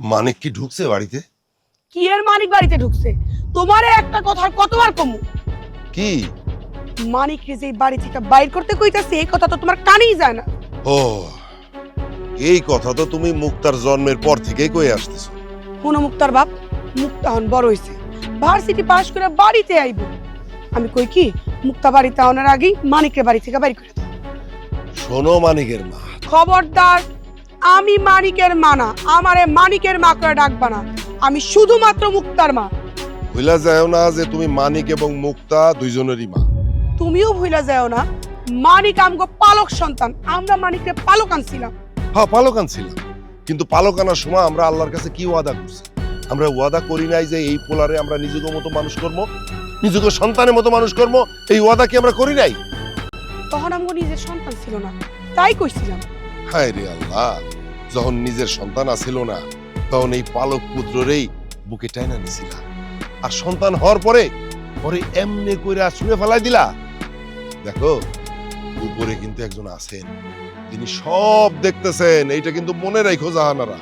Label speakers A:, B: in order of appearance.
A: মানিক কি ঢুকছে বাড়িতে?
B: কি এর মানিক বাড়িতে ঢুকছে? তোমারে একটা কথা কতবার কমু?
A: কি?
B: মানিক রে যে বাড়ি থেকে বাইর করতে কইতাছে এই কথা তো তোমার কানেই যায় না।
A: ও, এই কথা তো তুমি মুক্তার জন্মের পর থেকেই কই আসতেছো।
B: কোনো মুক্তার বাপ, মুক্তা হন বড় হইছে, ভার্সিটি পাশ করে বাড়িতে আইব। আমি কই কি মুক্তা বাড়িতে আনার আগেই মানিকরে বাড়ি থেকে বাইর করে দাও।
A: শোনো মানিকের মা,
B: খবরদার, আমি মানিকের মা না, আমারে মানিকের মা করে ডাকবা না। আমি শুধুমাত্র মুক্তার মা।
A: ভুলা যাও না যে তুমি মানিক এবং মুক্তা দুইজনেরই মা।
B: তুমিও ভুলা যাও না, মানিক আমগো পালক সন্তান। আমরা মানিকরে পালক আনছিলাম।
A: হ্যাঁ, পালক আনছিলাম, কিন্তু পালক আনার সময় আমরা আল্লাহর কাছে কি ওয়াদা করছি? আমরা ওয়াদা করি নাই যে এই পোলারে আমরা নিজেকে মতো মানুষ করবো, নিজেকে সন্তানের মতো মানুষ করবো? এই ওয়াদা কি আমরা করি নাই?
B: তখন আমগো নিজের সন্তান ছিল না, তাই কইছিলাম।
A: হায় রে আল্লাহ, যখন নিজের সন্তান আছিল না তখন এই পালক পুত্ররেই বুকে টাইনা নিছিলা, আর সন্তান হওয়ার পরে পরে এমনি কইরা ছুঁড়ে ফেলাই দিলা। দেখো, উপরে কিন্তু একজন আছেন, তিনি সব দেখতেছেন, এইটা কিন্তু মনে রাখো জাহানারা।